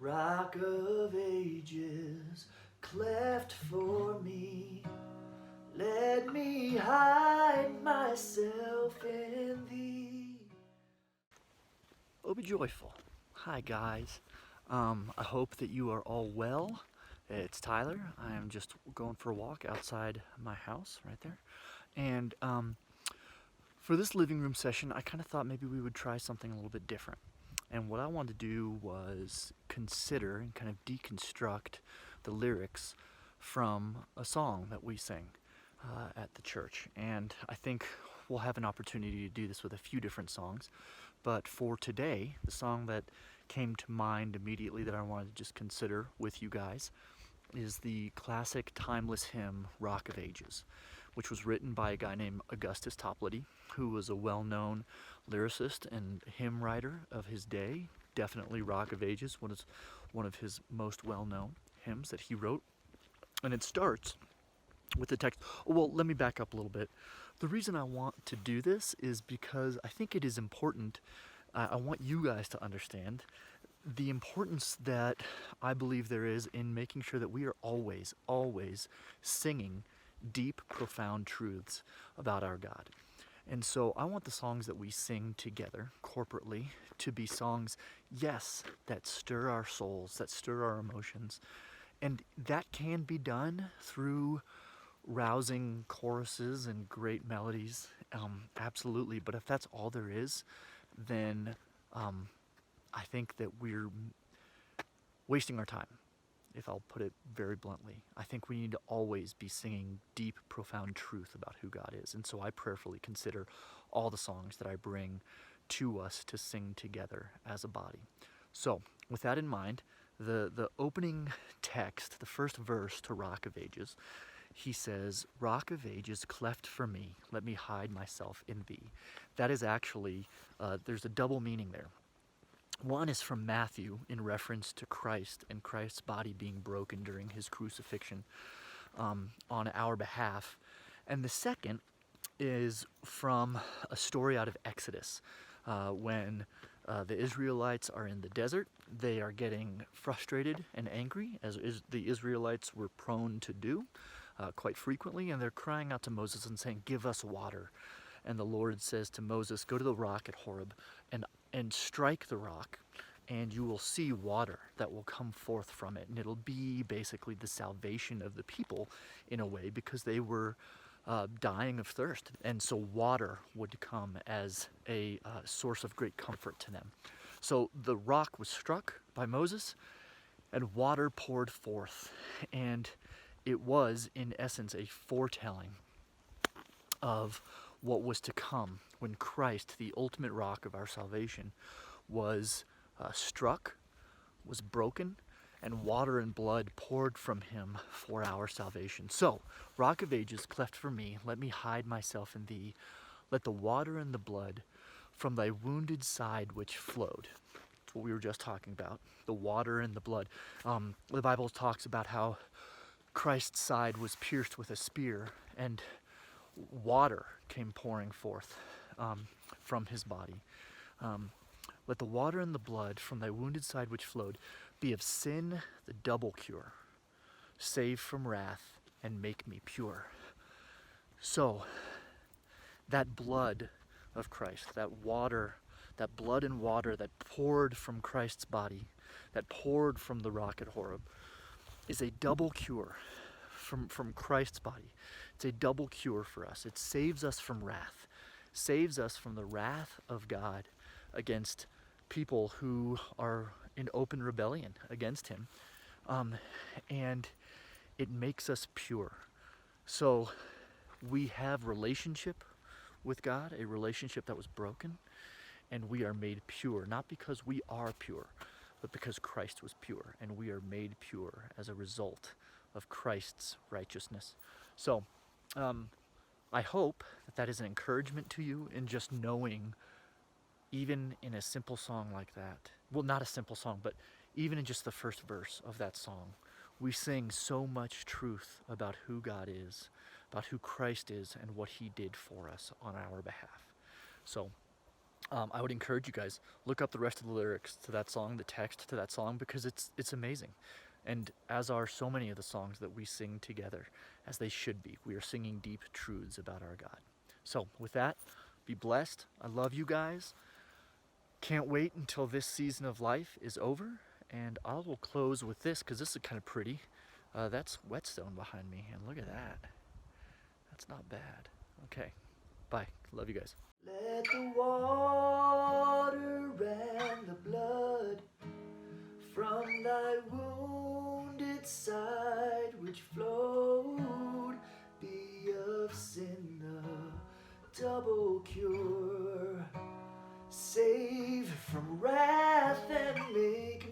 Rock of ages, cleft for me, let me hide myself in thee. Oh, be joyful. Hi, guys. I hope that you are all well. It's Tyler. I am just going for a walk outside my house right there. And for this living room session, I kind of thought maybe we would try something a little bit different. And what I wanted to do was consider and kind of deconstruct the lyrics from a song that we sing at the church. And I think we'll have an opportunity to do this with a few different songs. But for today, the song that came to mind immediately that I wanted to just consider with you guys is the classic timeless hymn, Rock of Ages, which was written by a guy named Augustus Toplady, who was a well-known lyricist and hymn writer of his day. Definitely Rock of Ages, one of his most well-known hymns that he wrote. And it starts with the text. Well, let me back up a little bit. The reason I want to do this is because I think it is important. I want you guys to understand the importance that I believe there is in making sure that we are always singing deep, profound truths about our God. And so I want the songs that we sing together corporately to be songs, yes, that stir our souls, that stir our emotions. And that can be done through rousing choruses and great melodies, absolutely. But if that's all there is, then I think that we're wasting our time, if I'll put it very bluntly. I think we need to always be singing deep, profound truth about who God is. And so I prayerfully consider all the songs that I bring to us to sing together as a body. So with that in mind, the opening text, the first verse to Rock of Ages, he says, "Rock of Ages, cleft for me, let me hide myself in thee." That is actually, there's a double meaning there. One is from Matthew in reference to Christ and Christ's body being broken during his crucifixion on our behalf. And the second is from a story out of Exodus when the Israelites are in the desert. They are getting frustrated and angry, as the Israelites were prone to do quite frequently, and they're crying out to Moses and saying, "Give us water." And the Lord says to Moses, "Go to the rock at Horeb and strike the rock, and you will see water that will come forth from it." And it'll be basically the salvation of the people in a way, because they were dying of thirst. And so water would come as a source of great comfort to them. So the rock was struck by Moses, and water poured forth. And it was, in essence, a foretelling of what was to come when Christ, the ultimate rock of our salvation, was struck, was broken, and water and blood poured from him for our salvation. So, Rock of Ages, cleft for me, let me hide myself in thee. Let the water and the blood from thy wounded side which flowed. That's what we were just talking about, the water and the blood. The Bible talks about how Christ's side was pierced with a spear, and water came pouring forth from his body. Let the water and the blood from thy wounded side which flowed be of sin the double cure, save from wrath and make me pure. So that blood of Christ, that water, that blood and water that poured from Christ's body, that poured from the rock at Horeb, is a double cure from Christ's body. It's a double cure for us. It saves us from wrath, saves us from the wrath of God against people who are in open rebellion against him. And it makes us pure. So we have relationship with God, a relationship that was broken, and we are made pure, not because we are pure, but because Christ was pure, and we are made pure as a result of Christ's righteousness. So I hope that that is an encouragement to you in just knowing, even in a simple song like that, well, not a simple song, but even in just the first verse of that song, we sing so much truth about who God is, about who Christ is, and what he did for us on our behalf. So I would encourage you guys, look up the rest of the lyrics to that song, the text to that song, because it's amazing. And as are so many of the songs that we sing together, as they should be, we are singing deep truths about our God. So with that, be blessed. I love you guys. Can't wait until this season of life is over. And I will close with this, because this is kind of pretty. That's Whetstone behind me, and look at that. That's not bad. Okay, bye. Love you guys. Let the water and the blood from thy wounded side which flowed be of sin a double cure. Save from wrath and make